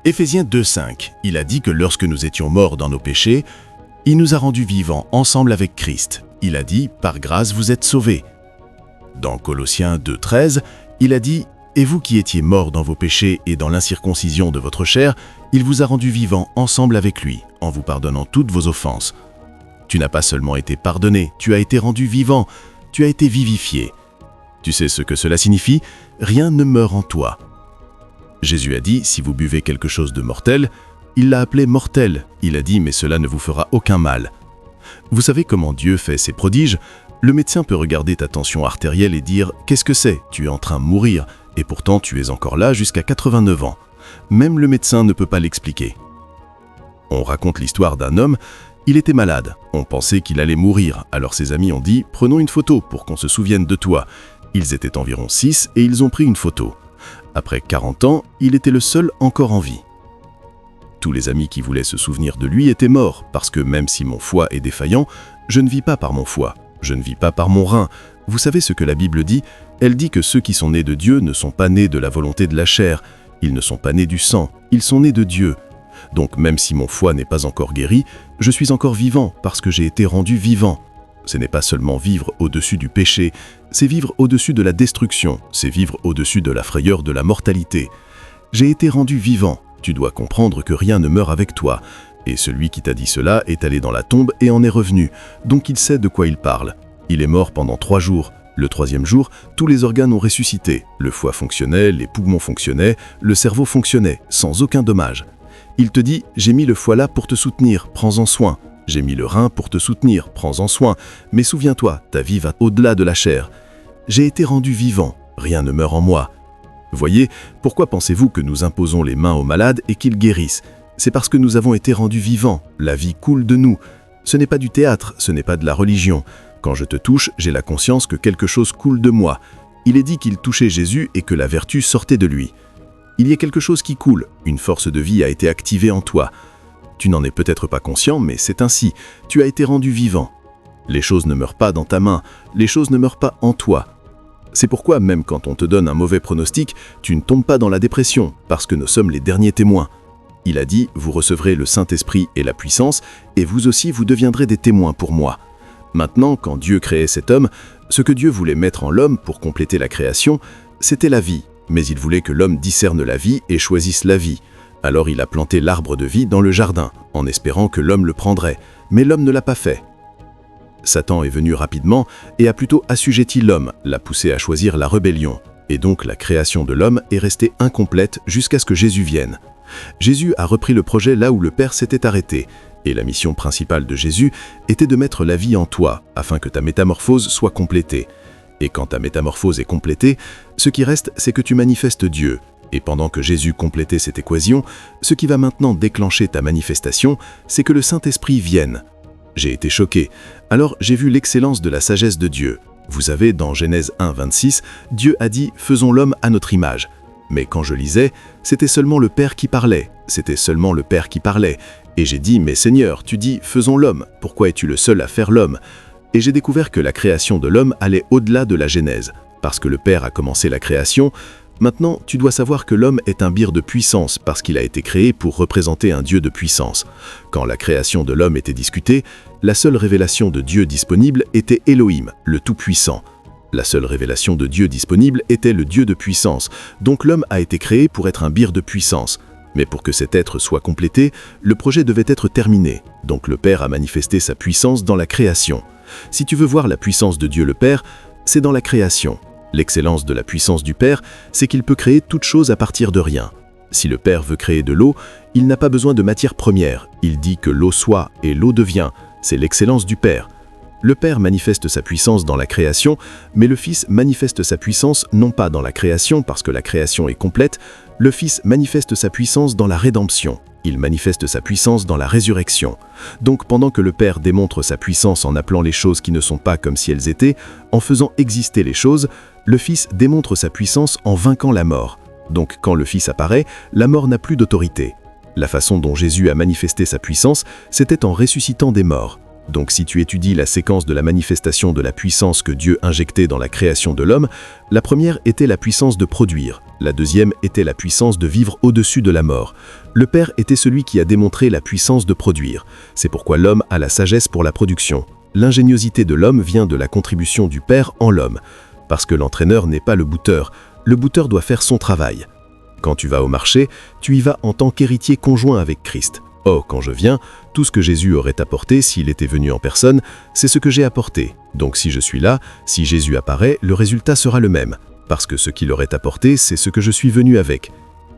Éphésiens 2,5, il a dit que lorsque nous étions morts dans nos péchés, il nous a rendus vivants ensemble avec Christ. Il a dit « Par grâce, vous êtes sauvés ». Dans Colossiens 2,13, il a dit « Et vous qui étiez morts dans vos péchés et dans l'incirconcision de votre chair, il vous a rendus vivants ensemble avec lui, en vous pardonnant toutes vos offenses. » Tu n'as pas seulement été pardonné, tu as été rendu vivant, tu as été vivifié. Tu sais ce que cela signifie? Rien ne meurt en toi. Jésus a dit, si vous buvez quelque chose de mortel, il l'a appelé mortel. Il a dit, mais cela ne vous fera aucun mal. Vous savez comment Dieu fait ses prodiges? Le médecin peut regarder ta tension artérielle et dire, qu'est-ce que c'est? Tu es en train de mourir, et pourtant tu es encore là jusqu'à 89 ans. Même le médecin ne peut pas l'expliquer. On raconte l'histoire d'un homme, il était malade. On pensait qu'il allait mourir, alors ses amis ont dit, prenons une photo pour qu'on se souvienne de toi. Ils étaient environ 6 et ils ont pris une photo. Après 40 ans, il était le seul encore en vie. Tous les amis qui voulaient se souvenir de lui étaient morts, parce que même si mon foie est défaillant, je ne vis pas par mon foie, je ne vis pas par mon rein. Vous savez ce que la Bible dit? Elle dit que ceux qui sont nés de Dieu ne sont pas nés de la volonté de la chair, ils ne sont pas nés du sang, ils sont nés de Dieu. Donc même si mon foie n'est pas encore guéri, je suis encore vivant parce que j'ai été rendu vivant. Ce n'est pas seulement vivre au-dessus du péché, c'est vivre au-dessus de la destruction, c'est vivre au-dessus de la frayeur de la mortalité. J'ai été rendu vivant, tu dois comprendre que rien ne meurt avec toi. Et celui qui t'a dit cela est allé dans la tombe et en est revenu, donc il sait de quoi il parle. Il est mort pendant 3 jours. Le 3e jour, tous les organes ont ressuscité. Le foie fonctionnait, les poumons fonctionnaient, le cerveau fonctionnait, sans aucun dommage. Il te dit, j'ai mis le foie là pour te soutenir, prends-en soin. J'ai mis le rein pour te soutenir, prends-en soin. Mais souviens-toi, ta vie va au-delà de la chair. J'ai été rendu vivant, rien ne meurt en moi. Voyez, pourquoi pensez-vous que nous imposons les mains aux malades et qu'ils guérissent? C'est parce que nous avons été rendus vivants, la vie coule de nous. Ce n'est pas du théâtre, ce n'est pas de la religion. Quand je te touche, j'ai la conscience que quelque chose coule de moi. Il est dit qu'il touchait Jésus et que la vertu sortait de lui. Il y a quelque chose qui coule, une force de vie a été activée en toi. Tu n'en es peut-être pas conscient, mais c'est ainsi. Tu as été rendu vivant. Les choses ne meurent pas dans ta main, les choses ne meurent pas en toi. C'est pourquoi même quand on te donne un mauvais pronostic, tu ne tombes pas dans la dépression, parce que nous sommes les derniers témoins. Il a dit, vous recevrez le Saint-Esprit et la puissance, et vous aussi vous deviendrez des témoins pour moi. Maintenant, quand Dieu créait cet homme, ce que Dieu voulait mettre en l'homme pour compléter la création, c'était la vie. Mais il voulait que l'homme discerne la vie et choisisse la vie. Alors il a planté l'arbre de vie dans le jardin, en espérant que l'homme le prendrait. Mais l'homme ne l'a pas fait. Satan est venu rapidement et a plutôt assujetti l'homme, l'a poussé à choisir la rébellion. Et donc la création de l'homme est restée incomplète jusqu'à ce que Jésus vienne. Jésus a repris le projet là où le Père s'était arrêté. Et la mission principale de Jésus était de mettre la vie en toi, afin que ta métamorphose soit complétée. Et quand ta métamorphose est complétée, ce qui reste, c'est que tu manifestes Dieu. Et pendant que Jésus complétait cette équation, ce qui va maintenant déclencher ta manifestation, c'est que le Saint-Esprit vienne. J'ai été choqué. Alors j'ai vu l'excellence de la sagesse de Dieu. Vous savez, dans Genèse 1, 26, Dieu a dit « Faisons l'homme à notre image ». Mais quand je lisais, c'était seulement le Père qui parlait. C'était seulement le Père qui parlait. Et j'ai dit « Mais Seigneur, tu dis « Faisons l'homme ». Pourquoi es-tu le seul à faire l'homme » Et j'ai découvert que la création de l'homme allait au-delà de la Genèse. Parce que le Père a commencé la création, maintenant tu dois savoir que l'homme est un bir de puissance parce qu'il a été créé pour représenter un Dieu de puissance. Quand la création de l'homme était discutée, la seule révélation de Dieu disponible était Elohim, le Tout-Puissant. La seule révélation de Dieu disponible était le Dieu de puissance, donc l'homme a été créé pour être un bir de puissance. Mais pour que cet être soit complété, le projet devait être terminé, donc le Père a manifesté sa puissance dans la création. Si tu veux voir la puissance de Dieu le Père, c'est dans la création. L'excellence de la puissance du Père, c'est qu'il peut créer toute chose à partir de rien. Si le Père veut créer de l'eau, il n'a pas besoin de matière première. Il dit que l'eau soit et l'eau devient. C'est l'excellence du Père. Le Père manifeste sa puissance dans la création, mais le Fils manifeste sa puissance non pas dans la création parce que la création est complète, le Fils manifeste sa puissance dans la rédemption. Il manifeste sa puissance dans la résurrection. Donc pendant que le Père démontre sa puissance en appelant les choses qui ne sont pas comme si elles étaient, en faisant exister les choses, le Fils démontre sa puissance en vainquant la mort. Donc quand le Fils apparaît, la mort n'a plus d'autorité. La façon dont Jésus a manifesté sa puissance, c'était en ressuscitant des morts. Donc si tu étudies la séquence de la manifestation de la puissance que Dieu injectait dans la création de l'homme, la première était la puissance de produire. La deuxième était la puissance de vivre au-dessus de la mort. Le Père était celui qui a démontré la puissance de produire. C'est pourquoi l'homme a la sagesse pour la production. L'ingéniosité de l'homme vient de la contribution du Père en l'homme. Parce que l'entraîneur n'est pas le bouteur doit faire son travail. Quand tu vas au marché, tu y vas en tant qu'héritier conjoint avec Christ. Oh, quand je viens, tout ce que Jésus aurait apporté s'il était venu en personne, c'est ce que j'ai apporté. Donc si je suis là, si Jésus apparaît, le résultat sera le même. Parce que ce qu'il aurait apporté, c'est ce que je suis venu avec.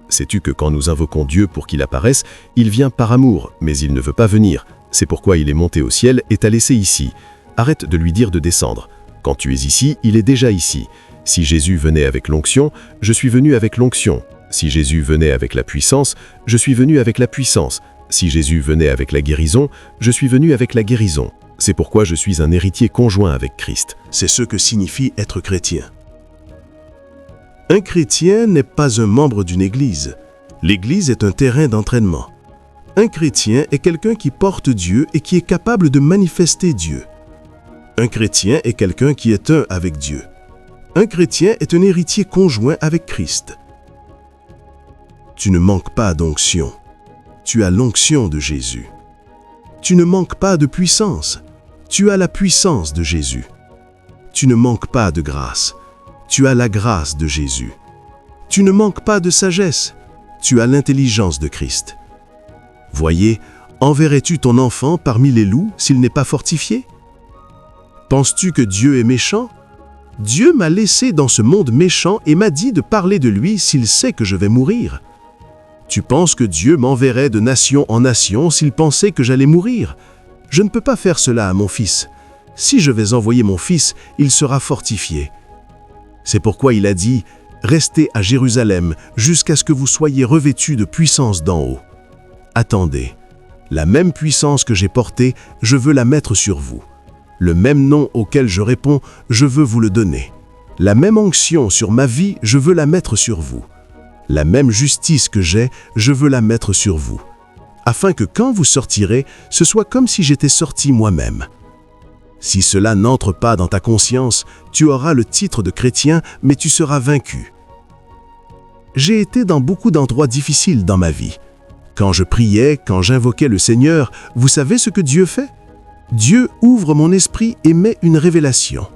Sais-tu que quand nous invoquons Dieu pour qu'il apparaisse, il vient par amour, mais il ne veut pas venir. C'est pourquoi il est monté au ciel et t'a laissé ici. Arrête de lui dire de descendre. Quand tu es ici, il est déjà ici. Si Jésus venait avec l'onction, je suis venu avec l'onction. Si Jésus venait avec la puissance, je suis venu avec la puissance. Si Jésus venait avec la guérison, je suis venu avec la guérison. C'est pourquoi je suis un héritier conjoint avec Christ. C'est ce que signifie être chrétien. Un chrétien n'est pas un membre d'une église. L'église est un terrain d'entraînement. Un chrétien est quelqu'un qui porte Dieu et qui est capable de manifester Dieu. Un chrétien est quelqu'un qui est un avec Dieu. Un chrétien est un héritier conjoint avec Christ. Tu ne manques pas d'onction. Tu as l'onction de Jésus. Tu ne manques pas de puissance. Tu as la puissance de Jésus. Tu ne manques pas de grâce. Tu as la grâce de Jésus. Tu ne manques pas de sagesse. Tu as l'intelligence de Christ. Voyez, enverrais-tu ton enfant parmi les loups s'il n'est pas fortifié? Penses-tu que Dieu est méchant? Dieu m'a laissé dans ce monde méchant et m'a dit de parler de lui s'il sait que je vais mourir. Tu penses que Dieu m'enverrait de nation en nation s'il pensait que j'allais mourir? Je ne peux pas faire cela à mon fils. Si je vais envoyer mon fils, il sera fortifié. C'est pourquoi il a dit « Restez à Jérusalem jusqu'à ce que vous soyez revêtus de puissance d'en haut. » Attendez, la même puissance que j'ai portée, je veux la mettre sur vous. Le même nom auquel je réponds, je veux vous le donner. La même onction sur ma vie, je veux la mettre sur vous. La même justice que j'ai, je veux la mettre sur vous. Afin que quand vous sortirez, ce soit comme si j'étais sorti moi-même. Si cela n'entre pas dans ta conscience, tu auras le titre de chrétien, mais tu seras vaincu. J'ai été dans beaucoup d'endroits difficiles dans ma vie. Quand je priais, quand j'invoquais le Seigneur, vous savez ce que Dieu fait? Dieu ouvre mon esprit et met une révélation.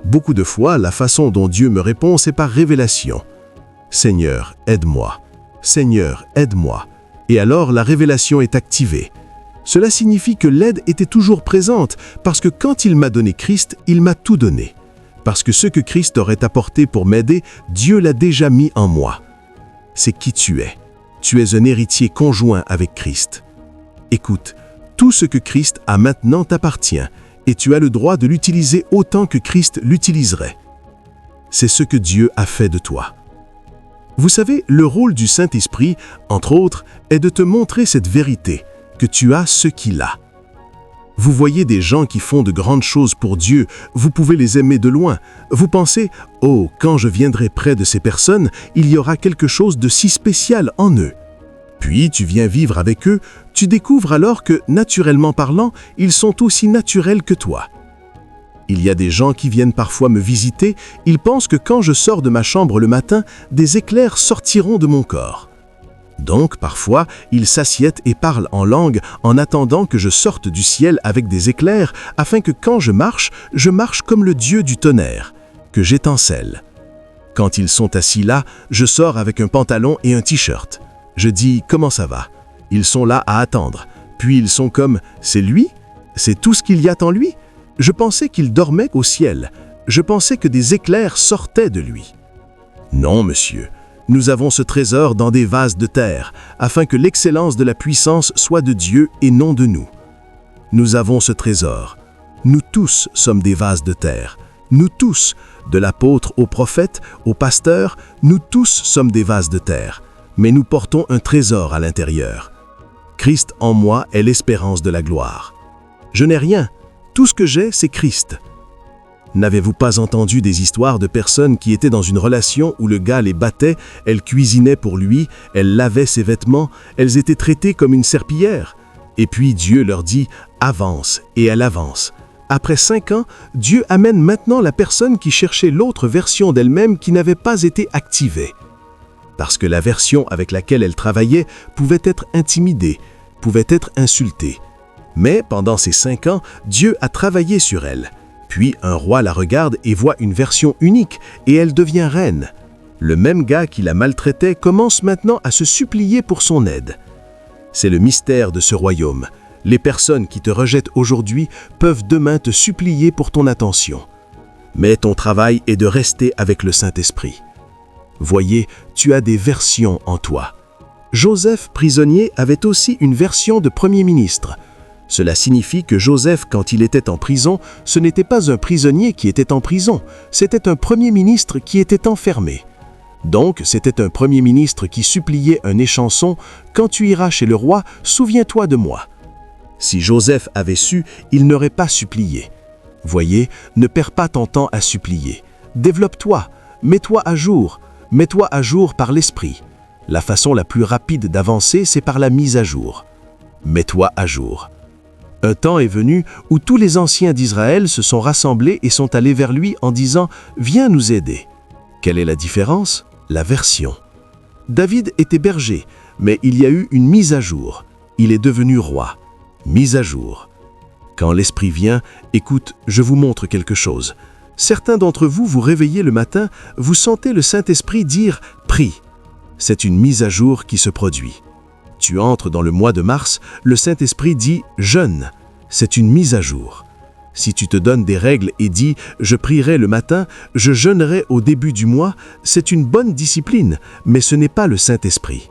Beaucoup de fois, la façon dont Dieu me répond, c'est par révélation. Seigneur, aide-moi. Seigneur, aide-moi. Et alors la révélation est activée. Cela signifie que l'aide était toujours présente, parce que quand il m'a donné Christ, il m'a tout donné. Parce que ce que Christ aurait apporté pour m'aider, Dieu l'a déjà mis en moi. C'est qui tu es. Tu es un héritier conjoint avec Christ. Écoute, tout ce que Christ a maintenant t'appartient, et tu as le droit de l'utiliser autant que Christ l'utiliserait. C'est ce que Dieu a fait de toi. Vous savez, le rôle du Saint-Esprit, entre autres, est de te montrer cette vérité, que tu as ce qu'il a. Vous voyez des gens qui font de grandes choses pour Dieu, vous pouvez les aimer de loin. Vous pensez, « Oh, quand je viendrai près de ces personnes, il y aura quelque chose de si spécial en eux. » Puis tu viens vivre avec eux, tu découvres alors que, naturellement parlant, ils sont aussi naturels que toi. Il y a des gens qui viennent parfois me visiter, ils pensent que quand je sors de ma chambre le matin, des éclairs sortiront de mon corps. Donc, parfois, ils s'assiedent et parlent en langue en attendant que je sorte du ciel avec des éclairs, afin que quand je marche comme le Dieu du tonnerre, que j'étincelle. Quand ils sont assis là, je sors avec un pantalon et un t-shirt. Je dis « Comment ça va ?» Ils sont là à attendre. Puis ils sont comme « C'est lui? C'est tout ce qu'il y a en lui ?» Je pensais qu'il dormait au ciel. Je pensais que des éclairs sortaient de lui. Non, monsieur. Nous avons ce trésor dans des vases de terre, afin que l'excellence de la puissance soit de Dieu et non de nous. Nous avons ce trésor. Nous tous sommes des vases de terre. Nous tous, de l'apôtre au prophète, au pasteur, nous tous sommes des vases de terre. Mais nous portons un trésor à l'intérieur. Christ en moi est l'espérance de la gloire. Je n'ai rien. Tout ce que j'ai, c'est Christ. N'avez-vous pas entendu des histoires de personnes qui étaient dans une relation où le gars les battait, elles cuisinaient pour lui, elles lavaient ses vêtements, elles étaient traitées comme une serpillière? Et puis Dieu leur dit « Avance » et elle avance. Après 5 ans, Dieu amène maintenant la personne qui cherchait l'autre version d'elle-même qui n'avait pas été activée. parce que la version avec laquelle elle travaillait pouvait être intimidée, pouvait être insultée. Mais pendant ces 5 ans, Dieu a travaillé sur elle. Puis un roi la regarde et voit une version unique, et elle devient reine. Le même gars qui la maltraitait commence maintenant à se supplier pour son aide. C'est le mystère de ce royaume. Les personnes qui te rejettent aujourd'hui peuvent demain te supplier pour ton attention. Mais ton travail est de rester avec le Saint-Esprit. Voyez, tu as des versions en toi. Joseph, prisonnier, avait aussi une version de Premier ministre. Cela signifie que Joseph, quand il était en prison, ce n'était pas un prisonnier qui était en prison, c'était un Premier ministre qui était enfermé. Donc, c'était un Premier ministre qui suppliait un échanson « Quand tu iras chez le roi, souviens-toi de moi ». Si Joseph avait su, il n'aurait pas supplié. Voyez, ne perds pas ton temps à supplier. Développe-toi, mets-toi à jour par l'esprit. La façon la plus rapide d'avancer, c'est par la mise à jour. Mets-toi à jour. Un temps est venu où tous les anciens d'Israël se sont rassemblés et sont allés vers lui en disant « Viens nous aider ». Quelle est la différence? La version. David était berger, mais il y a eu une mise à jour. Il est devenu roi. Mise à jour. Quand l'Esprit vient, écoute, je vous montre quelque chose. Certains d'entre vous vous réveillez le matin, vous sentez le Saint-Esprit dire « Prie ». C'est une mise à jour qui se produit. Tu entres dans le mois de mars, le Saint-Esprit dit « Jeûne ». C'est une mise à jour. Si tu te donnes des règles et dis « Je prierai le matin, je jeûnerai au début du mois », c'est une bonne discipline, mais ce n'est pas le Saint-Esprit.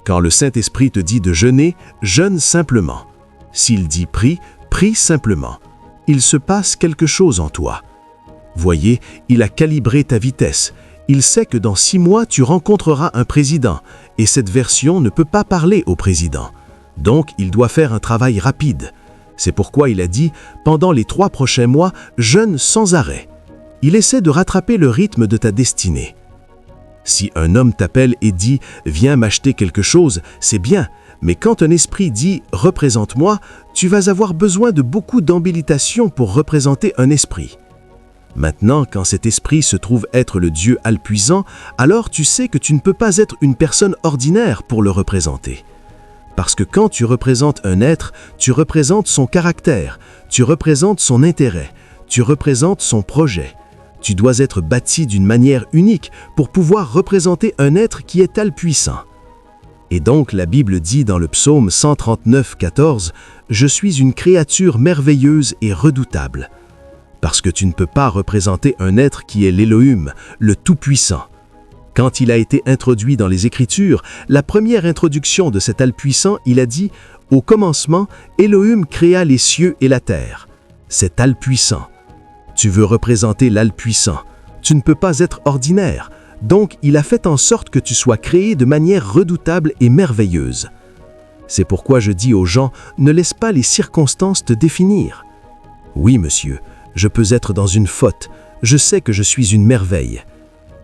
Quand le Saint-Esprit te dit de jeûner, jeûne simplement. S'il dit « Prie », prie simplement. Il se passe quelque chose en toi. Voyez, il a calibré ta vitesse. Il sait que dans 6 mois, tu rencontreras un président, et cette version ne peut pas parler au président. Donc, il doit faire un travail rapide. C'est pourquoi il a dit, pendant les 3 prochains mois, jeûne sans arrêt. Il essaie de rattraper le rythme de ta destinée. Si un homme t'appelle et dit « Viens m'acheter quelque chose », c'est bien, mais quand un esprit dit « Représente-moi », tu vas avoir besoin de beaucoup d'habilitation pour représenter un esprit. Maintenant, quand cet esprit se trouve être le Dieu all-puissant, alors tu sais que tu ne peux pas être une personne ordinaire pour le représenter. Parce que quand tu représentes un être, tu représentes son caractère, tu représentes son intérêt, tu représentes son projet. Tu dois être bâti d'une manière unique pour pouvoir représenter un être qui est all-puissant. Et donc la Bible dit dans le psaume 139, 14, « Je suis une créature merveilleuse et redoutable ». Parce que tu ne peux pas représenter un être qui est l'Élohim, le Tout-Puissant. Quand il a été introduit dans les Écritures, la première introduction de cet all-puissant, il a dit « Au commencement, Élohim créa les cieux et la terre ». C'est all-puissant. Tu veux représenter l'all-puissant. Tu ne peux pas être ordinaire. Donc, il a fait en sorte que tu sois créé de manière redoutable et merveilleuse. C'est pourquoi je dis aux gens, ne laisse pas les circonstances te définir. Oui, monsieur, je peux être dans une faute. Je sais que je suis une merveille.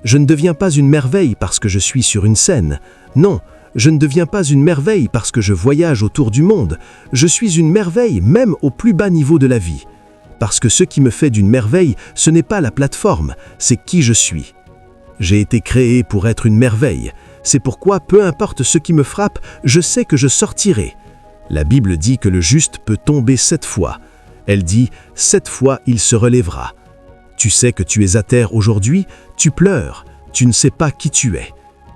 Je ne deviens pas une merveille parce que je suis sur une scène. Non, je ne deviens pas une merveille parce que je voyage autour du monde. Je suis une merveille même au plus bas niveau de la vie. Parce que ce qui me fait d'une merveille, ce n'est pas la plateforme, c'est qui je suis. J'ai été créé pour être une merveille. C'est pourquoi, peu importe ce qui me frappe, je sais que je sortirai. La Bible dit que le juste peut tomber 7 fois. Elle dit « 7 fois il se relèvera ». Tu sais que tu es à terre aujourd'hui, tu pleures, tu ne sais pas qui tu es.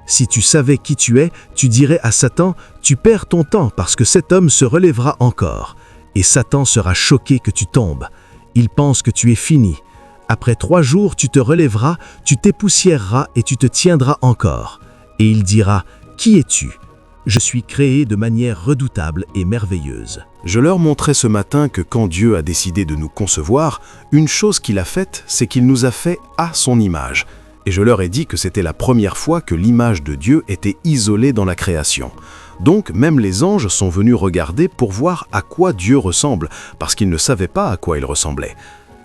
Si tu savais qui tu es, tu dirais à Satan « Tu perds ton temps parce que cet homme se relèvera encore ». Et Satan sera choqué que tu tombes. Il pense que tu es fini. Après 3 jours, tu te relèveras, tu t'époussièreras et tu te tiendras encore. Et il dira « Qui es-tu ? Je suis créé de manière redoutable et merveilleuse. » Je leur montrais ce matin que quand Dieu a décidé de nous concevoir, une chose qu'il a faite, c'est qu'il nous a fait à son image. Et je leur ai dit que c'était la première fois que l'image de Dieu était isolée dans la création. Donc même les anges sont venus regarder pour voir à quoi Dieu ressemble, parce qu'ils ne savaient pas à quoi il ressemblait.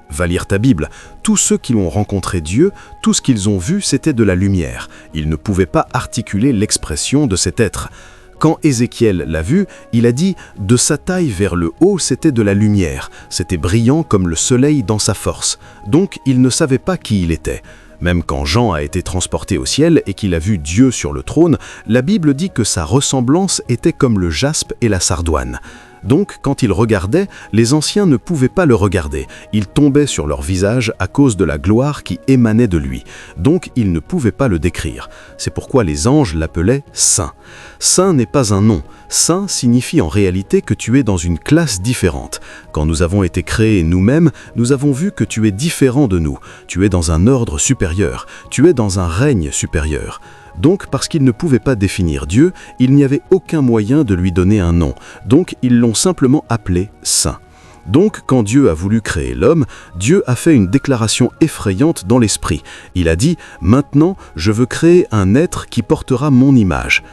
Va lire ta Bible. Tous ceux qui ont rencontré Dieu, tout ce qu'ils ont vu, c'était de la lumière. Ils ne pouvaient pas articuler l'expression de cet être. Quand Ézéchiel l'a vu, il a dit « De sa taille vers le haut, c'était de la lumière. C'était brillant comme le soleil dans sa force. » Donc, il ne savait pas qui il était. Même quand Jean a été transporté au ciel et qu'il a vu Dieu sur le trône, la Bible dit que sa ressemblance était comme le jaspe et la sardoine. Donc, quand il regardait, les anciens ne pouvaient pas le regarder. Ils tombaient sur leur visage à cause de la gloire qui émanait de lui. Donc, ils ne pouvaient pas le décrire. C'est pourquoi les anges l'appelaient Saint. Saint n'est pas un nom. Saint signifie en réalité que tu es dans une classe différente. Quand nous avons été créés nous-mêmes, nous avons vu que tu es différent de nous. Tu es dans un ordre supérieur. Tu es dans un règne supérieur. Donc, parce qu'ils ne pouvaient pas définir Dieu, il n'y avait aucun moyen de lui donner un nom. Donc, ils l'ont simplement appelé Saint. Donc, quand Dieu a voulu créer l'homme, Dieu a fait une déclaration effrayante dans l'esprit. Il a dit « Maintenant, je veux créer un être qui portera mon image ».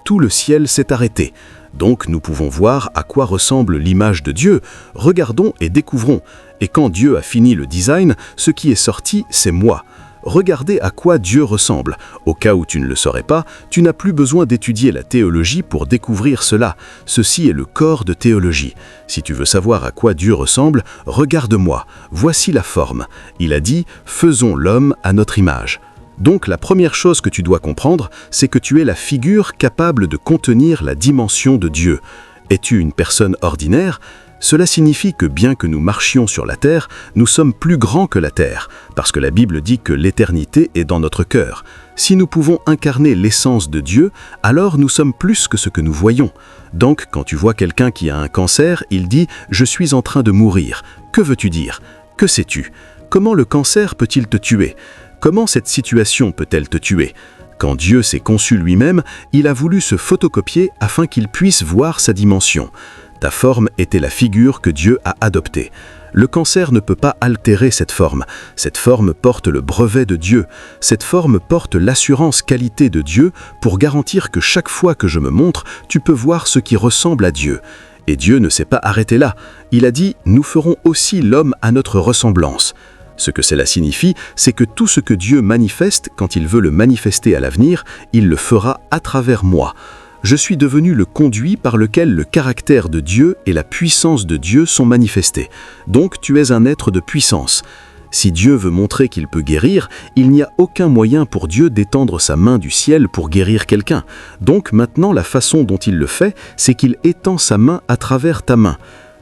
Tout le ciel s'est arrêté. Donc, nous pouvons voir à quoi ressemble l'image de Dieu. Regardons et découvrons. Et quand Dieu a fini le design, ce qui est sorti, c'est moi. Regardez à quoi Dieu ressemble. Au cas où tu ne le saurais pas, tu n'as plus besoin d'étudier la théologie pour découvrir cela. Ceci est le corps de théologie. Si tu veux savoir à quoi Dieu ressemble, regarde-moi. Voici la forme. Il a dit « Faisons l'homme à notre image ». Donc la première chose que tu dois comprendre, c'est que tu es la figure capable de contenir la dimension de Dieu. Es-tu une personne ordinaire ? Cela signifie que bien que nous marchions sur la terre, nous sommes plus grands que la terre, parce que la Bible dit que l'éternité est dans notre cœur. Si nous pouvons incarner l'essence de Dieu, alors nous sommes plus que ce que nous voyons. Donc, quand tu vois quelqu'un qui a un cancer, il dit « Je suis en train de mourir ». Que veux-tu dire? Que sais-tu? Comment le cancer peut-il te tuer? Comment cette situation peut-elle te tuer? Quand Dieu s'est conçu lui-même, il a voulu se photocopier afin qu'il puisse voir sa dimension. Ta forme était la figure que Dieu a adoptée. Le cancer ne peut pas altérer cette forme. Cette forme porte le brevet de Dieu. Cette forme porte l'assurance qualité de Dieu pour garantir que chaque fois que je me montre, tu peux voir ce qui ressemble à Dieu. Et Dieu ne s'est pas arrêté là. Il a dit « Nous ferons aussi l'homme à notre ressemblance ». Ce que cela signifie, c'est que tout ce que Dieu manifeste, quand il veut le manifester à l'avenir, il le fera à travers moi. Je suis devenu le conduit par lequel le caractère de Dieu et la puissance de Dieu sont manifestés. Donc tu es un être de puissance. Si Dieu veut montrer qu'il peut guérir, il n'y a aucun moyen pour Dieu d'étendre sa main du ciel pour guérir quelqu'un. Donc maintenant, la façon dont il le fait, c'est qu'il étend sa main à travers ta main.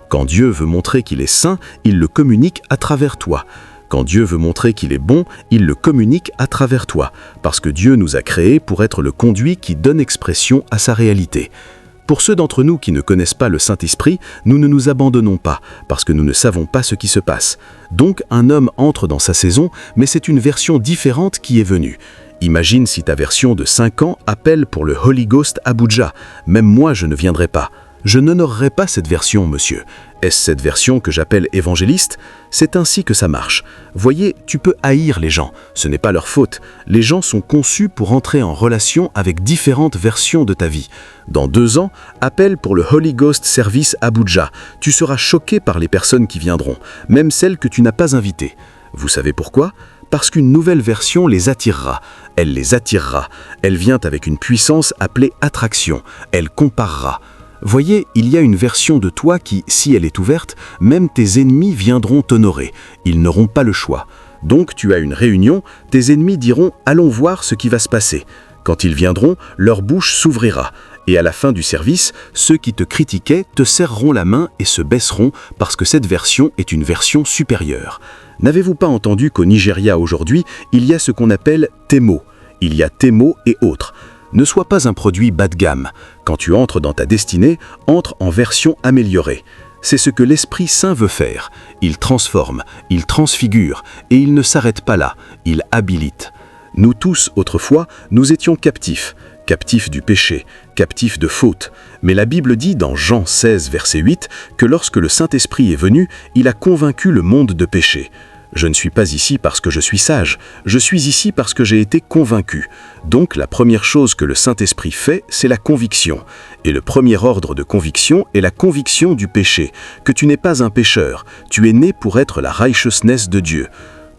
Quand Dieu veut montrer qu'il est saint, il le communique à travers toi. Quand Dieu veut montrer qu'il est bon, il le communique à travers toi, parce que Dieu nous a créés pour être le conduit qui donne expression à sa réalité. Pour ceux d'entre nous qui ne connaissent pas le Saint-Esprit, nous ne nous abandonnons pas, parce que nous ne savons pas ce qui se passe. Donc un homme entre dans sa saison, mais c'est une version différente qui est venue. Imagine si ta version de 5 ans appelle pour le Holy Ghost Abuja. Même moi, je ne viendrai pas. Je n'honorerai pas cette version, monsieur. Est-ce cette version que j'appelle évangéliste? C'est ainsi que ça marche. Voyez, tu peux haïr les gens. Ce n'est pas leur faute. Les gens sont conçus pour entrer en relation avec différentes versions de ta vie. Dans 2 ans, appelle pour le Holy Ghost Service Abuja. Tu seras choqué par les personnes qui viendront, même celles que tu n'as pas invitées. Vous savez pourquoi? Parce qu'une nouvelle version les attirera. Elle les attirera. Elle vient avec une puissance appelée attraction. Elle comparera. Voyez, il y a une version de toi qui, si elle est ouverte, même tes ennemis viendront t'honorer. Ils n'auront pas le choix. Donc tu as une réunion, tes ennemis diront « Allons voir ce qui va se passer ». Quand ils viendront, leur bouche s'ouvrira. Et à la fin du service, ceux qui te critiquaient te serreront la main et se baisseront parce que cette version est une version supérieure. N'avez-vous pas entendu qu'au Nigeria aujourd'hui, il y a ce qu'on appelle Temo? Il y a Temo et autres. Ne sois pas un produit bas de gamme. Quand tu entres dans ta destinée, entre en version améliorée. C'est ce que l'Esprit Saint veut faire. Il transforme, il transfigure, et il ne s'arrête pas là, il habilite. Nous tous, autrefois, nous étions captifs. Captifs du péché, captifs de faute. Mais la Bible dit dans Jean 16, verset 8, que lorsque le Saint-Esprit est venu, il a convaincu le monde de péché. Je ne suis pas ici parce que je suis sage, je suis ici parce que j'ai été convaincu. Donc la première chose que le Saint-Esprit fait, c'est la conviction. Et le premier ordre de conviction est la conviction du péché, que tu n'es pas un pécheur, tu es né pour être la righteousness de Dieu.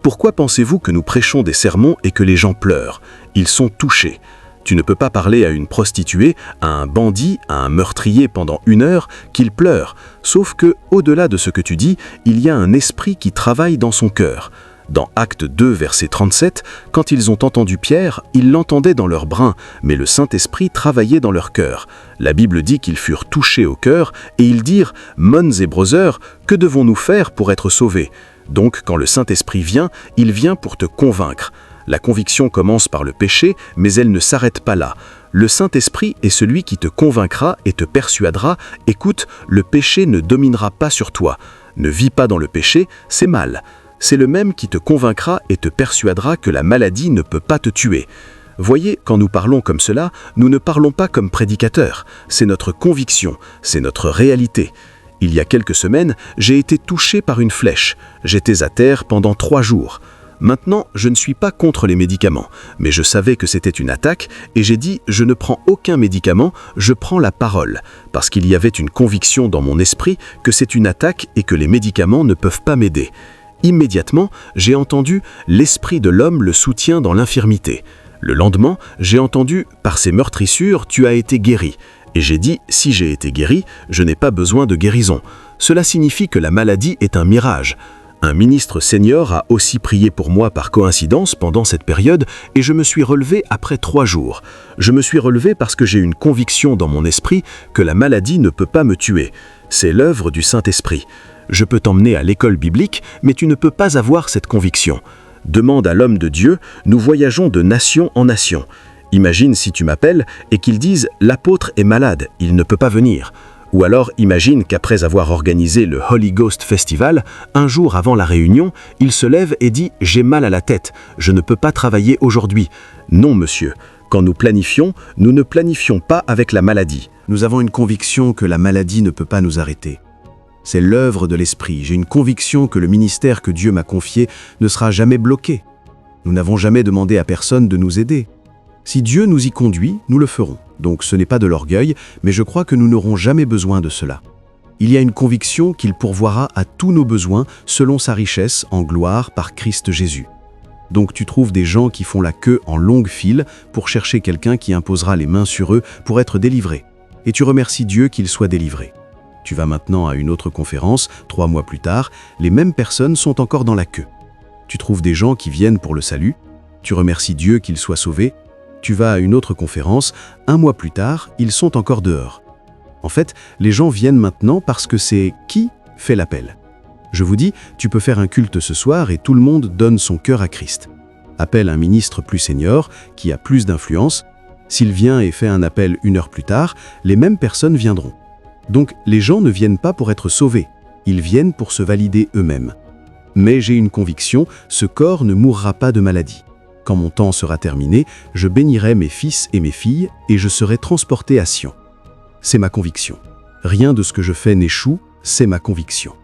Pourquoi pensez-vous que nous prêchons des sermons et que les gens pleurent? Ils sont touchés. Tu ne peux pas parler à une prostituée, à un bandit, à un meurtrier pendant 1 heure qu'il pleure. Sauf que, au-delà de ce que tu dis, il y a un esprit qui travaille dans son cœur. Dans Actes 2, verset 37, quand ils ont entendu Pierre, ils l'entendaient dans leur brin, mais le Saint-Esprit travaillait dans leur cœur. La Bible dit qu'ils furent touchés au cœur, et ils dirent « Mons et brothers, que devons-nous faire pour être sauvés ?» Donc, quand le Saint-Esprit vient, il vient pour te convaincre. La conviction commence par le péché, mais elle ne s'arrête pas là. Le Saint-Esprit est celui qui te convaincra et te persuadera « Écoute, le péché ne dominera pas sur toi. Ne vis pas dans le péché, c'est mal. » C'est le même qui te convaincra et te persuadera que la maladie ne peut pas te tuer. Voyez, quand nous parlons comme cela, nous ne parlons pas comme prédicateurs. C'est notre conviction, c'est notre réalité. Il y a quelques semaines, j'ai été touché par une flèche. J'étais à terre pendant 3 jours. Maintenant, je ne suis pas contre les médicaments, mais je savais que c'était une attaque et j'ai dit « je ne prends aucun médicament, je prends la parole », parce qu'il y avait une conviction dans mon esprit que c'est une attaque et que les médicaments ne peuvent pas m'aider. Immédiatement, j'ai entendu « l'esprit de l'homme le soutient dans l'infirmité ». Le lendemain, j'ai entendu « par ces meurtrissures, tu as été guéri ». Et j'ai dit « si j'ai été guéri, je n'ai pas besoin de guérison ». Cela signifie que la maladie est un mirage. Un ministre senior a aussi prié pour moi par coïncidence pendant cette période et je me suis relevé après 3 jours. Je me suis relevé parce que j'ai une conviction dans mon esprit que la maladie ne peut pas me tuer. C'est l'œuvre du Saint-Esprit. Je peux t'emmener à l'école biblique, mais tu ne peux pas avoir cette conviction. Demande à l'homme de Dieu, nous voyageons de nation en nation. Imagine si tu m'appelles et qu'ils disent « l'apôtre est malade, il ne peut pas venir ». Ou alors imagine qu'après avoir organisé le Holy Ghost Festival, un jour avant la réunion, il se lève et dit « j'ai mal à la tête, je ne peux pas travailler aujourd'hui ». Non monsieur, quand nous planifions, nous ne planifions pas avec la maladie. Nous avons une conviction que la maladie ne peut pas nous arrêter. C'est l'œuvre de l'Esprit. J'ai une conviction que le ministère que Dieu m'a confié ne sera jamais bloqué. Nous n'avons jamais demandé à personne de nous aider. Si Dieu nous y conduit, nous le ferons. Donc ce n'est pas de l'orgueil, mais je crois que nous n'aurons jamais besoin de cela. Il y a une conviction qu'il pourvoira à tous nos besoins selon sa richesse en gloire par Christ Jésus. Donc tu trouves des gens qui font la queue en longue file pour chercher quelqu'un qui imposera les mains sur eux pour être délivrés. Et tu remercies Dieu qu'il soit délivré. Tu vas maintenant à une autre conférence, 3 mois plus tard, les mêmes personnes sont encore dans la queue. Tu trouves des gens qui viennent pour le salut, tu remercies Dieu qu'ils soient sauvés, tu vas à une autre conférence, 1 mois plus tard, ils sont encore dehors. En fait, les gens viennent maintenant parce que c'est qui fait l'appel. Je vous dis, tu peux faire un culte ce soir et tout le monde donne son cœur à Christ. Appelle un ministre plus senior, qui a plus d'influence. S'il vient et fait un appel 1 heure plus tard, les mêmes personnes viendront. Donc, les gens ne viennent pas pour être sauvés, ils viennent pour se valider eux-mêmes. Mais j'ai une conviction, ce corps ne mourra pas de maladie. Quand mon temps sera terminé, je bénirai mes fils et mes filles et je serai transporté à Sion. C'est ma conviction. Rien de ce que je fais n'échoue, c'est ma conviction.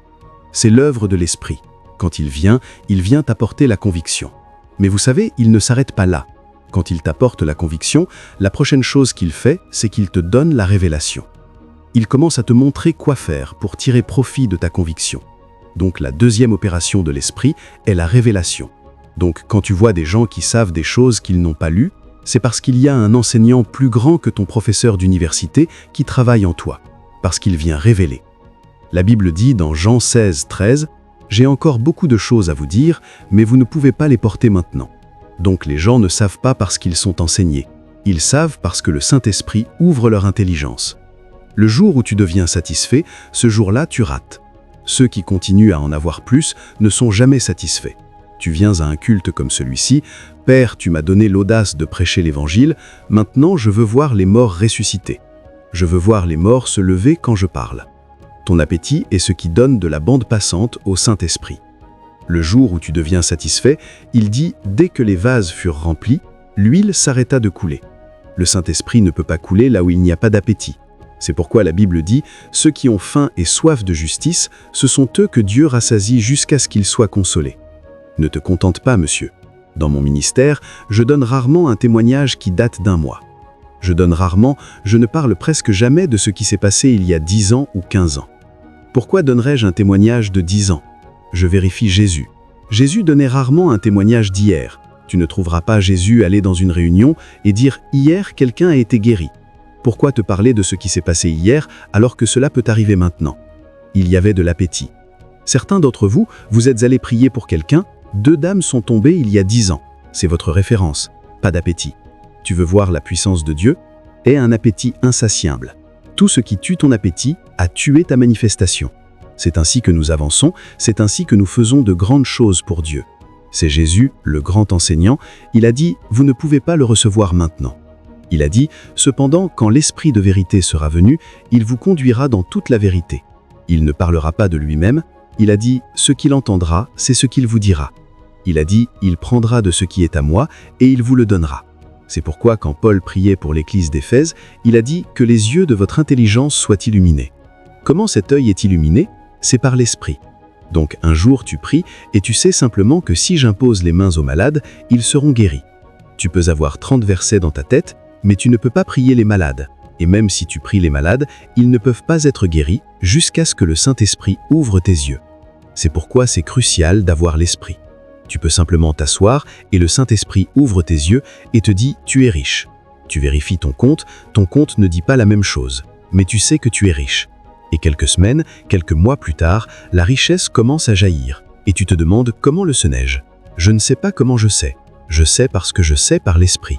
C'est l'œuvre de l'Esprit. Quand il vient t'apporter la conviction. Mais vous savez, il ne s'arrête pas là. Quand il t'apporte la conviction, la prochaine chose qu'il fait, c'est qu'il te donne la révélation. Il commence à te montrer quoi faire pour tirer profit de ta conviction. Donc la deuxième opération de l'Esprit est la révélation. Donc quand tu vois des gens qui savent des choses qu'ils n'ont pas lues, c'est parce qu'il y a un enseignant plus grand que ton professeur d'université qui travaille en toi, parce qu'il vient révéler. La Bible dit dans Jean 16, 13, « J'ai encore beaucoup de choses à vous dire, mais vous ne pouvez pas les porter maintenant. » Donc les gens ne savent pas parce qu'ils sont enseignés. Ils savent parce que le Saint-Esprit ouvre leur intelligence. Le jour où tu deviens satisfait, ce jour-là, tu rates. Ceux qui continuent à en avoir plus ne sont jamais satisfaits. Tu viens à un culte comme celui-ci, « Père, tu m'as donné l'audace de prêcher l'Évangile, maintenant je veux voir les morts ressusciter. Je veux voir les morts se lever quand je parle. » Ton appétit est ce qui donne de la bande passante au Saint-Esprit. Le jour où tu deviens satisfait, il dit « Dès que les vases furent remplis, l'huile s'arrêta de couler. » Le Saint-Esprit ne peut pas couler là où il n'y a pas d'appétit. C'est pourquoi la Bible dit « Ceux qui ont faim et soif de justice, ce sont eux que Dieu rassasie jusqu'à ce qu'ils soient consolés. » Ne te contente pas, monsieur. Dans mon ministère, je donne rarement un témoignage qui date d'1 mois. Je ne parle presque jamais de ce qui s'est passé il y a 10 ans ou 15 ans. Pourquoi donnerais-je un témoignage de 10 ans? Je vérifie Jésus. Jésus donnait rarement un témoignage d'hier. Tu ne trouveras pas Jésus aller dans une réunion et dire « Hier, quelqu'un a été guéri ». Pourquoi te parler de ce qui s'est passé hier alors que cela peut arriver maintenant? Il y avait de l'appétit. Certains d'entre vous, vous êtes allés prier pour quelqu'un, 2 dames sont tombées il y a 10 ans. C'est votre référence. Pas d'appétit. Tu veux voir la puissance de Dieu? Aie un appétit insatiable. Tout ce qui tue ton appétit a tué ta manifestation. C'est ainsi que nous avançons, c'est ainsi que nous faisons de grandes choses pour Dieu. C'est Jésus, le grand enseignant, il a dit « Vous ne pouvez pas le recevoir maintenant ». Il a dit « Cependant, quand l'Esprit de vérité sera venu, il vous conduira dans toute la vérité. Il ne parlera pas de lui-même, il a dit « Ce qu'il entendra, c'est ce qu'il vous dira ». Il a dit « Il prendra de ce qui est à moi et il vous le donnera ». C'est pourquoi quand Paul priait pour l'église d'Éphèse, il a dit « Que les yeux de votre intelligence soient illuminés ». Comment cet œil est illuminé? C'est par l'Esprit. Donc un jour tu pries et tu sais simplement que si j'impose les mains aux malades, ils seront guéris. Tu peux avoir 30 versets dans ta tête, mais tu ne peux pas prier les malades. Et même si tu pries les malades, ils ne peuvent pas être guéris jusqu'à ce que le Saint-Esprit ouvre tes yeux. C'est pourquoi c'est crucial d'avoir l'Esprit. Tu peux simplement t'asseoir et le Saint-Esprit ouvre tes yeux et te dit « Tu es riche ». Tu vérifies ton compte ne dit pas la même chose, mais tu sais que tu es riche. Et quelques semaines, quelques mois plus tard, la richesse commence à jaillir. Et tu te demandes comment le sais-je? Je ne sais pas comment je sais. Je sais parce que je sais par l'Esprit.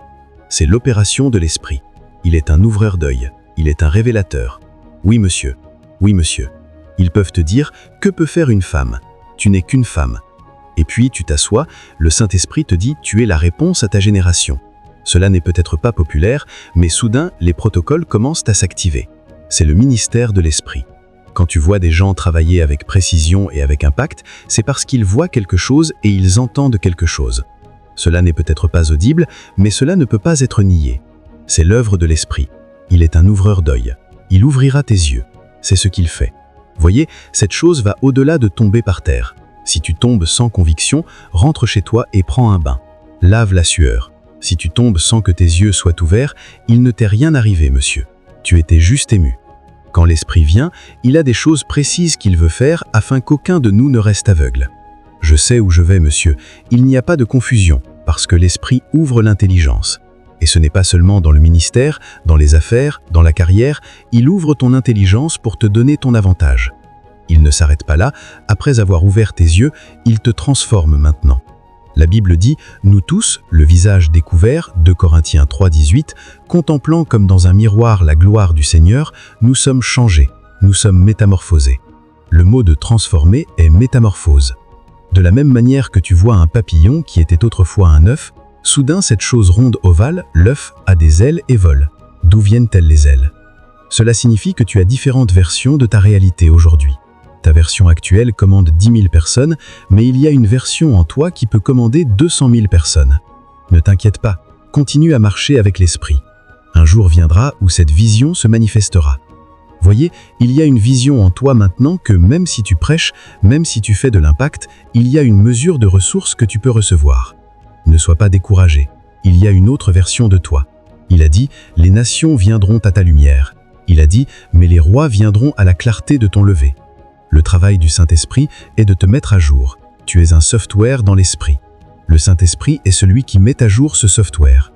C'est l'opération de l'Esprit. Il est un ouvreur d'œil. Il est un révélateur. Oui, monsieur. Oui, monsieur. Ils peuvent te dire « Que peut faire une femme? Tu n'es qu'une femme. » Et puis tu t'assois, le Saint-Esprit te dit « Tu es la réponse à ta génération. » Cela n'est peut-être pas populaire, mais soudain, les protocoles commencent à s'activer. C'est le ministère de l'Esprit. Quand tu vois des gens travailler avec précision et avec impact, c'est parce qu'ils voient quelque chose et ils entendent quelque chose. Cela n'est peut-être pas audible, mais cela ne peut pas être nié. C'est l'œuvre de l'Esprit. Il est un ouvreur d'œil. Il ouvrira tes yeux. C'est ce qu'il fait. Voyez, cette chose va au-delà de tomber par terre. Si tu tombes sans conviction, rentre chez toi et prends un bain. Lave la sueur. Si tu tombes sans que tes yeux soient ouverts, il ne t'est rien arrivé, monsieur. Tu étais juste ému. Quand l'Esprit vient, il a des choses précises qu'il veut faire afin qu'aucun de nous ne reste aveugle. Je sais où je vais, monsieur. Il n'y a pas de confusion, parce que l'Esprit ouvre l'intelligence. Et ce n'est pas seulement dans le ministère, dans les affaires, dans la carrière, il ouvre ton intelligence pour te donner ton avantage. Il ne s'arrête pas là, après avoir ouvert tes yeux, il te transforme maintenant. La Bible dit « Nous tous, le visage découvert » 2 Corinthiens 3,18, contemplant comme dans un miroir la gloire du Seigneur, nous sommes changés, nous sommes métamorphosés. Le mot de transformer est métamorphose. De la même manière que tu vois un papillon qui était autrefois un œuf, soudain cette chose ronde ovale, l'œuf, a des ailes et vole. D'où viennent-elles les ailes? Cela signifie que tu as différentes versions de ta réalité aujourd'hui. Ta version actuelle commande 10 000 personnes, mais il y a une version en toi qui peut commander 200 000 personnes. Ne t'inquiète pas, continue à marcher avec l'Esprit. Un jour viendra où cette vision se manifestera. Voyez, il y a une vision en toi maintenant que même si tu prêches, même si tu fais de l'impact, il y a une mesure de ressources que tu peux recevoir. Ne sois pas découragé, il y a une autre version de toi. Il a dit « Les nations viendront à ta lumière ». Il a dit « Mais les rois viendront à la clarté de ton lever ». Le travail du Saint-Esprit est de te mettre à jour. Tu es un software dans l'Esprit. Le Saint-Esprit est celui qui met à jour ce software.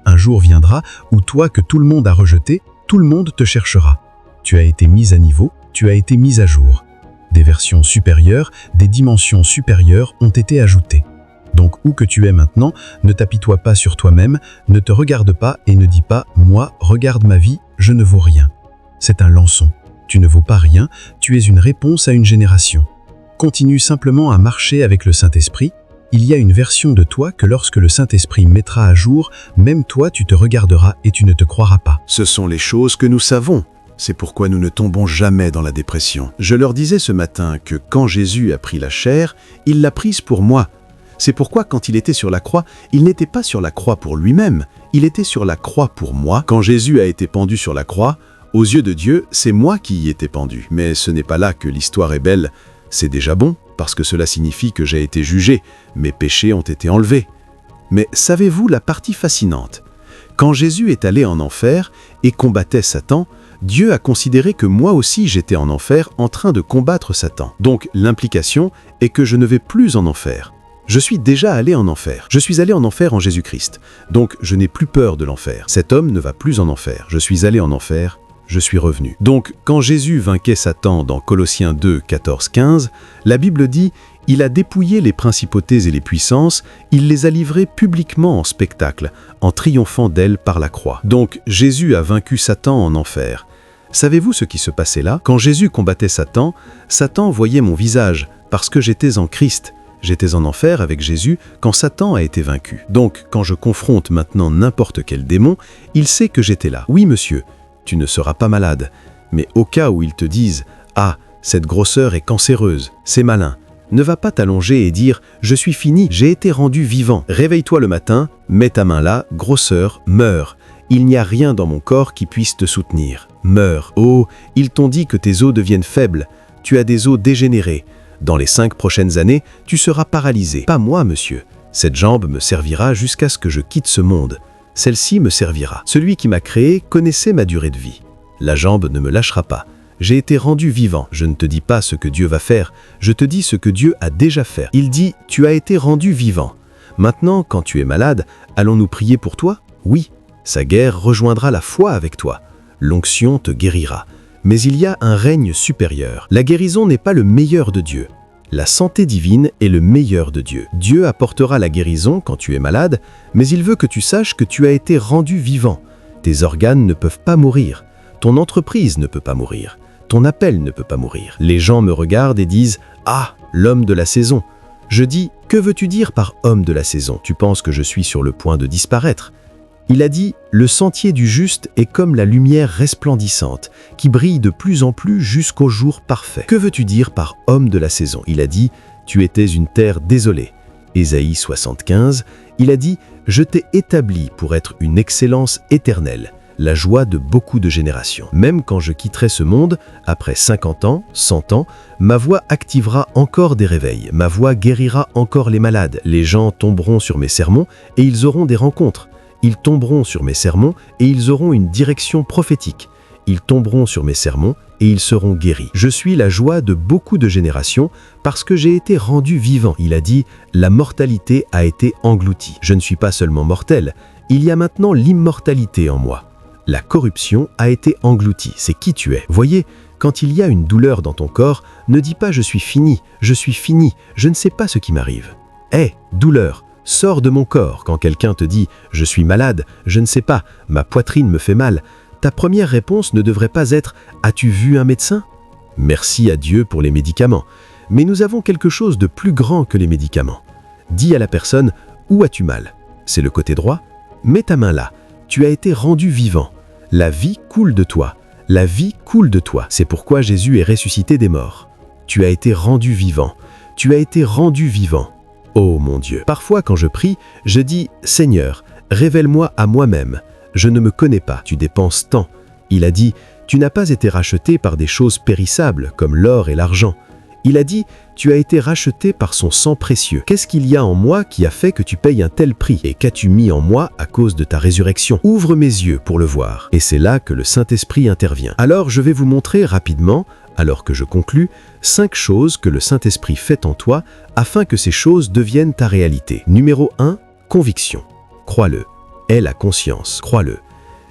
Un jour viendra où toi que tout le monde a rejeté, tout le monde te cherchera. Tu as été mis à niveau, tu as été mis à jour. Des versions supérieures, des dimensions supérieures ont été ajoutées. Donc où que tu es maintenant, ne t'apitoie pas sur toi-même, ne te regarde pas et ne dis pas « Moi, regarde ma vie, je ne vaux rien ». C'est un lançon. Tu ne vaux pas rien, tu es une réponse à une génération. Continue simplement à marcher avec le Saint-Esprit. Il y a une version de toi que lorsque le Saint-Esprit mettra à jour, même toi tu te regarderas et tu ne te croiras pas. Ce sont les choses que nous savons. C'est pourquoi nous ne tombons jamais dans la dépression. Je leur disais ce matin que quand Jésus a pris la chair, il l'a prise pour moi. C'est pourquoi quand il était sur la croix, il n'était pas sur la croix pour lui-même, il était sur la croix pour moi. Quand Jésus a été pendu sur la croix, aux yeux de Dieu, c'est moi qui y étais pendu. Mais ce n'est pas là que l'histoire est belle. C'est déjà bon, parce que cela signifie que j'ai été jugé. Mes péchés ont été enlevés. Mais savez-vous la partie fascinante? Quand Jésus est allé en enfer et combattait Satan, Dieu a considéré que moi aussi j'étais en enfer en train de combattre Satan. Donc l'implication est que je ne vais plus en enfer. Je suis déjà allé en enfer. Je suis allé en enfer en Jésus-Christ. Donc je n'ai plus peur de l'enfer. Cet homme ne va plus en enfer. Je suis allé en enfer. Je suis revenu. Donc, quand Jésus vainquait Satan dans Colossiens 2, 14, 15, la Bible dit Il a dépouillé les principautés et les puissances, il les a livrées publiquement en spectacle, en triomphant d'elles par la croix. Donc Jésus a vaincu Satan en enfer. Savez-vous ce qui se passait là? Quand Jésus combattait Satan, Satan voyait mon visage, parce que j'étais en Christ. J'étais en enfer avec Jésus quand Satan a été vaincu. Donc, quand je confronte maintenant n'importe quel démon, il sait que j'étais là. Oui, monsieur, tu ne seras pas malade. Mais au cas où ils te disent « Ah, cette grosseur est cancéreuse, c'est malin », ne va pas t'allonger et dire « Je suis fini, j'ai été rendu vivant ». Réveille-toi le matin, mets ta main là, grosseur, meurs. Il n'y a rien dans mon corps qui puisse te soutenir. Meurs. Oh, ils t'ont dit que tes os deviennent faibles. Tu as des os dégénérés. Dans les 5 prochaines années, tu seras paralysé. Pas moi, monsieur. Cette jambe me servira jusqu'à ce que je quitte ce monde. Celle-ci me servira. Celui qui m'a créé connaissait ma durée de vie. La jambe ne me lâchera pas. J'ai été rendu vivant. Je ne te dis pas ce que Dieu va faire, je te dis ce que Dieu a déjà fait. Il dit, tu as été rendu vivant. Maintenant, quand tu es malade, allons-nous prier pour toi? Oui. Sa guerre rejoindra la foi avec toi. L'onction te guérira. Mais il y a un règne supérieur. La guérison n'est pas le meilleur de Dieu. La santé divine est le meilleur de Dieu. Dieu apportera la guérison quand tu es malade, mais il veut que tu saches que tu as été rendu vivant. Tes organes ne peuvent pas mourir. Ton entreprise ne peut pas mourir. Ton appel ne peut pas mourir. Les gens me regardent et disent « Ah, l'homme de la saison ». Je dis « Que veux-tu dire par homme de la saison? Tu penses que je suis sur le point de disparaître ?» Il a dit « Le sentier du juste est comme la lumière resplendissante, qui brille de plus en plus jusqu'au jour parfait. » Que veux-tu dire par homme de la saison? Il a dit « Tu étais une terre désolée. » Ésaïe 75, il a dit « Je t'ai établi pour être une excellence éternelle, la joie de beaucoup de générations. Même quand je quitterai ce monde, après 50 ans, 100 ans, ma voix activera encore des réveils, ma voix guérira encore les malades. Les gens tomberont sur mes sermons et ils auront des rencontres. Ils tomberont sur mes sermons et ils auront une direction prophétique. Ils tomberont sur mes sermons et ils seront guéris. Je suis la joie de beaucoup de générations parce que j'ai été rendu vivant. Il a dit « La mortalité a été engloutie. » Je ne suis pas seulement mortel, il y a maintenant l'immortalité en moi. La corruption a été engloutie. C'est qui tu es. Voyez, quand il y a une douleur dans ton corps, ne dis pas « Je suis fini, je ne sais pas ce qui m'arrive. » Hé, douleur, sors de mon corps. Quand quelqu'un te dit « Je suis malade, je ne sais pas, ma poitrine me fait mal », ta première réponse ne devrait pas être « As-tu vu un médecin ?» Merci à Dieu pour les médicaments. Mais nous avons quelque chose de plus grand que les médicaments. Dis à la personne « Où as-tu mal ?» C'est le côté droit. Mets ta main là. Tu as été rendu vivant. La vie coule de toi. La vie coule de toi. C'est pourquoi Jésus est ressuscité des morts. Tu as été rendu vivant. Tu as été rendu vivant. Oh mon Dieu. Parfois quand je prie, je dis « Seigneur, révèle-moi à moi-même. Je ne me connais pas. Tu dépenses tant. » Il a dit « Tu n'as pas été racheté par des choses périssables comme l'or et l'argent. » Il a dit « Tu as été racheté par son sang précieux. Qu'est-ce qu'il y a en moi qui a fait que tu payes un tel prix? Et qu'as-tu mis en moi à cause de ta résurrection? Ouvre mes yeux pour le voir. » Et c'est là que le Saint-Esprit intervient. Alors je vais vous montrer rapidement, alors que je conclus, 5 choses que le Saint-Esprit fait en toi afin que ces choses deviennent ta réalité. Numéro 1, conviction. Crois-le. Aie la conscience. Crois-le.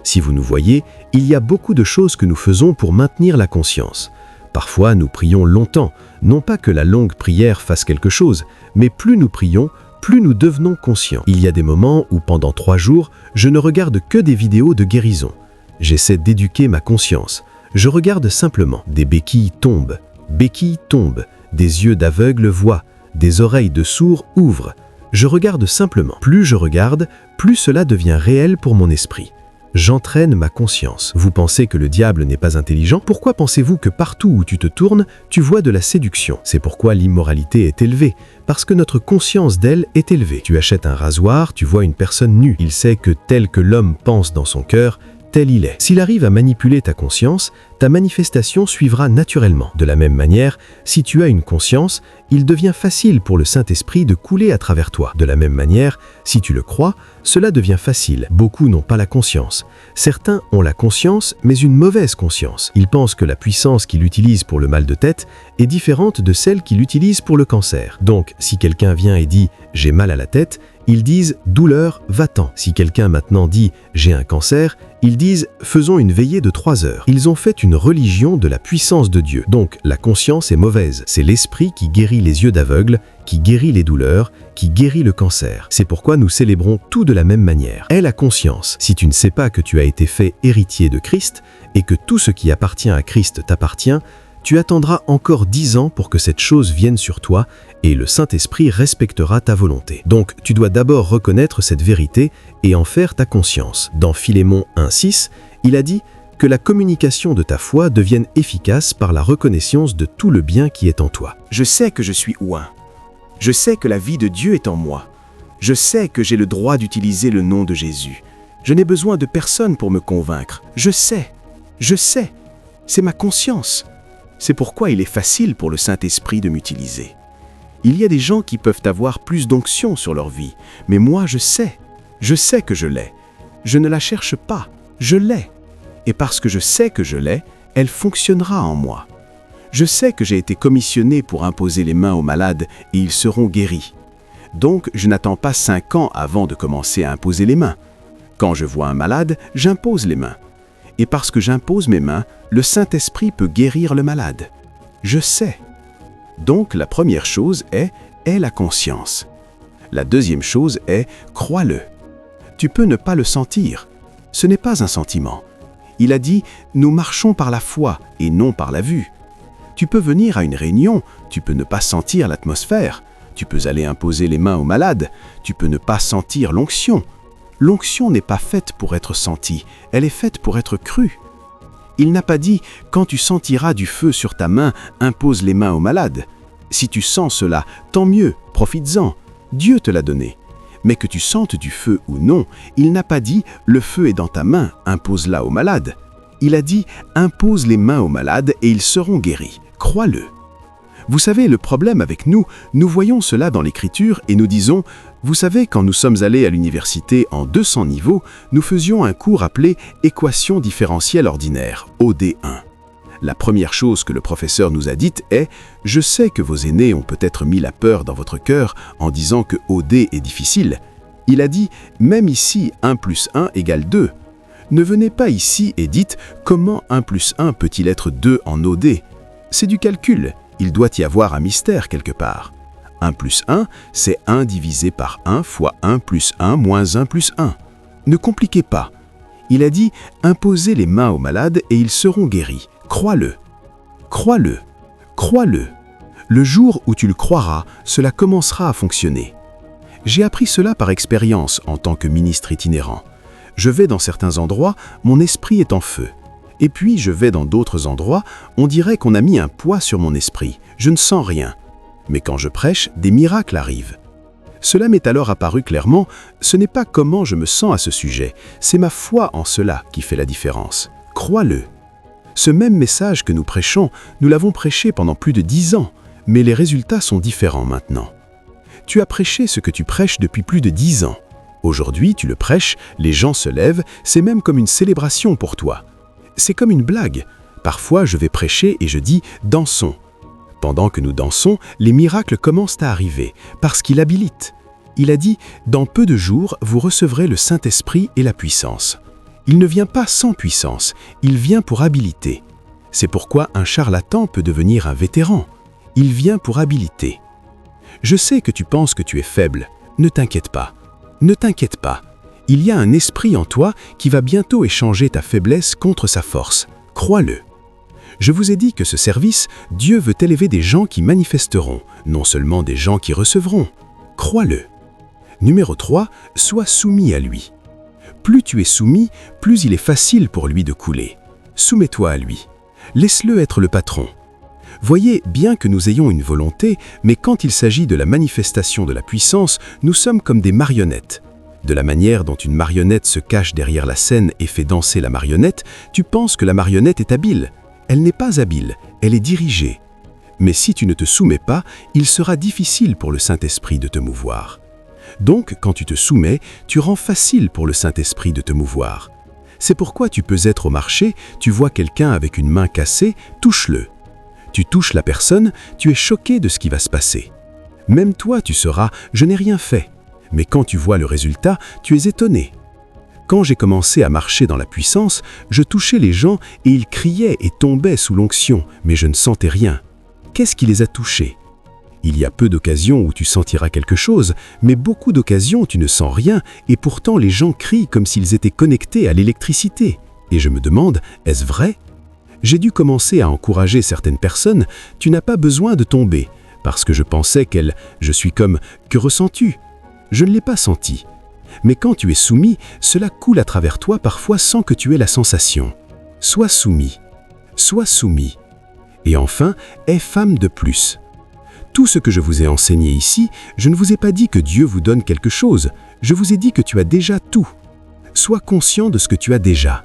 Si vous nous voyez, il y a beaucoup de choses que nous faisons pour maintenir la conscience. Parfois, nous prions longtemps, non pas que la longue prière fasse quelque chose, mais plus nous prions, plus nous devenons conscients. Il y a des moments où pendant 3 jours, je ne regarde que des vidéos de guérison. J'essaie d'éduquer ma conscience. Je regarde simplement. Des béquilles tombent, des yeux d'aveugles voient, des oreilles de sourds ouvrent. Je regarde simplement. Plus je regarde, plus cela devient réel pour mon esprit. J'entraîne ma conscience. Vous pensez que le diable n'est pas intelligent? Pourquoi pensez-vous que partout où tu te tournes, tu vois de la séduction? C'est pourquoi l'immoralité est élevée, parce que notre conscience d'elle est élevée. Tu achètes un rasoir, tu vois une personne nue. Il sait que tel que l'homme pense dans son cœur, tel il est. S'il arrive à manipuler ta conscience, ta manifestation suivra naturellement. De la même manière, si tu as une conscience, il devient facile pour le Saint-Esprit de couler à travers toi. De la même manière, si tu le crois, cela devient facile. Beaucoup n'ont pas la conscience. Certains ont la conscience, mais une mauvaise conscience. Ils pensent que la puissance qu'il utilise pour le mal de tête est différente de celle qu'il utilise pour le cancer. Donc, si quelqu'un vient et dit « j'ai mal à la tête », ils disent « douleur, va-t'en ». Si quelqu'un maintenant dit « j'ai un cancer », ils disent « faisons une veillée de 3 heures ». Ils ont fait une une religion de la puissance de Dieu. Donc, la conscience est mauvaise. C'est l'esprit qui guérit les yeux d'aveugle, qui guérit les douleurs, qui guérit le cancer. C'est pourquoi nous célébrons tout de la même manière. Aie la conscience. Si tu ne sais pas que tu as été fait héritier de Christ et que tout ce qui appartient à Christ t'appartient, tu attendras encore 10 ans pour que cette chose vienne sur toi et le Saint-Esprit respectera ta volonté. Donc, tu dois d'abord reconnaître cette vérité et en faire ta conscience. Dans Philémon 1,6, il a dit que la communication de ta foi devienne efficace par la reconnaissance de tout le bien qui est en toi. Je sais que je suis oint. Je sais que la vie de Dieu est en moi. Je sais que j'ai le droit d'utiliser le nom de Jésus. Je n'ai besoin de personne pour me convaincre. Je sais. C'est ma conscience. C'est pourquoi il est facile pour le Saint-Esprit de m'utiliser. Il y a des gens qui peuvent avoir plus d'onction sur leur vie, mais moi je sais que je l'ai. Je ne la cherche pas, je l'ai. Et parce que je sais que je l'ai, elle fonctionnera en moi. Je sais que j'ai été commissionné pour imposer les mains aux malades et ils seront guéris. Donc je n'attends pas 5 ans avant de commencer à imposer les mains. Quand je vois un malade, j'impose les mains. Et parce que j'impose mes mains, le Saint-Esprit peut guérir le malade. Je sais. Donc la première chose est la conscience. La deuxième chose est crois-le. Tu peux ne pas le sentir. Ce n'est pas un sentiment. Il a dit « Nous marchons par la foi et non par la vue ». Tu peux venir à une réunion, tu peux ne pas sentir l'atmosphère. Tu peux aller imposer les mains aux malades, tu peux ne pas sentir l'onction. L'onction n'est pas faite pour être sentie, elle est faite pour être crue. Il n'a pas dit « Quand tu sentiras du feu sur ta main, impose les mains aux malades ». Si tu sens cela, tant mieux, profites-en. Dieu te l'a donné. Mais que tu sentes du feu ou non, il n'a pas dit « Le feu est dans ta main, impose-la aux malades ». Il a dit « Impose les mains aux malades et ils seront guéris ». Crois-le. Vous savez, le problème avec nous voyons cela dans l'Écriture et nous disons « Vous savez, quand nous sommes allés à l'université en 200 niveaux, nous faisions un cours appelé « Équation différentielle ordinaire » OD1. La première chose que le professeur nous a dite est « Je sais que vos aînés ont peut-être mis la peur dans votre cœur en disant que OD est difficile. » Il a dit « Même ici, 1 plus 1 égale 2. » Ne venez pas ici et dites « Comment 1 plus 1 peut-il être 2 en OD ?» C'est du calcul, il doit y avoir un mystère quelque part. 1 plus 1, c'est 1 divisé par 1 fois 1 plus 1 moins 1 plus 1. Ne compliquez pas. Il a dit « Imposez les mains aux malades et ils seront guéris. » Crois-le. Crois-le. Crois-le. Le jour où tu le croiras, cela commencera à fonctionner. J'ai appris cela par expérience en tant que ministre itinérant. Je vais dans certains endroits, mon esprit est en feu. Et puis je vais dans d'autres endroits, on dirait qu'on a mis un poids sur mon esprit. Je ne sens rien. Mais quand je prêche, des miracles arrivent. Cela m'est alors apparu clairement, ce n'est pas comment je me sens à ce sujet, c'est ma foi en cela qui fait la différence. Crois-le. Ce même message que nous prêchons, nous l'avons prêché pendant plus de 10 ans, mais les résultats sont différents maintenant. Tu as prêché ce que tu prêches depuis plus de 10 ans. Aujourd'hui, tu le prêches, les gens se lèvent, c'est même comme une célébration pour toi. C'est comme une blague. Parfois, je vais prêcher et je dis « dansons ». Pendant que nous dansons, les miracles commencent à arriver, parce qu'il habilite. Il a dit « Dans peu de jours, vous recevrez le Saint-Esprit et la puissance ». Il ne vient pas sans puissance, il vient pour habiliter. C'est pourquoi un charlatan peut devenir un vétéran. Il vient pour habiliter. Je sais que tu penses que tu es faible. Ne t'inquiète pas. Ne t'inquiète pas. Il y a un esprit en toi qui va bientôt échanger ta faiblesse contre sa force. Crois-le. Je vous ai dit que ce service, Dieu veut élever des gens qui manifesteront, non seulement des gens qui recevront. Crois-le. Numéro 3, sois soumis à lui. Plus tu es soumis, plus il est facile pour lui de couler. Soumets-toi à lui. Laisse-le être le patron. Voyez, bien que nous ayons une volonté, mais quand il s'agit de la manifestation de la puissance, nous sommes comme des marionnettes. De la manière dont une marionnette se cache derrière la scène et fait danser la marionnette, tu penses que la marionnette est habile. Elle n'est pas habile, elle est dirigée. Mais si tu ne te soumets pas, il sera difficile pour le Saint-Esprit de te mouvoir. Donc, quand tu te soumets, tu rends facile pour le Saint-Esprit de te mouvoir. C'est pourquoi tu peux être au marché, tu vois quelqu'un avec une main cassée, touche-le. Tu touches la personne, tu es choqué de ce qui va se passer. Même toi, tu seras « je n'ai rien fait ». Mais quand tu vois le résultat, tu es étonné. Quand j'ai commencé à marcher dans la puissance, je touchais les gens et ils criaient et tombaient sous l'onction, mais je ne sentais rien. Qu'est-ce qui les a touchés? Il y a peu d'occasions où tu sentiras quelque chose, mais beaucoup d'occasions où tu ne sens rien et pourtant les gens crient comme s'ils étaient connectés à l'électricité. Et je me demande, est-ce vrai? J'ai dû commencer à encourager certaines personnes, tu n'as pas besoin de tomber, parce que je pensais je suis comme, que ressens-tu? Je ne l'ai pas senti. Mais quand tu es soumis, cela coule à travers toi parfois sans que tu aies la sensation. Sois soumis. Sois soumis. Et enfin, aie femme de plus. Tout ce que je vous ai enseigné ici, je ne vous ai pas dit que Dieu vous donne quelque chose, je vous ai dit que tu as déjà tout. Sois conscient de ce que tu as déjà.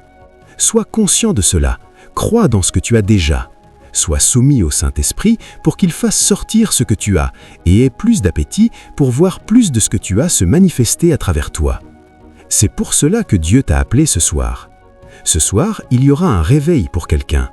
Sois conscient de cela, crois dans ce que tu as déjà. Sois soumis au Saint-Esprit pour qu'il fasse sortir ce que tu as et aie plus d'appétit pour voir plus de ce que tu as se manifester à travers toi. C'est pour cela que Dieu t'a appelé ce soir. Ce soir, il y aura un réveil pour quelqu'un.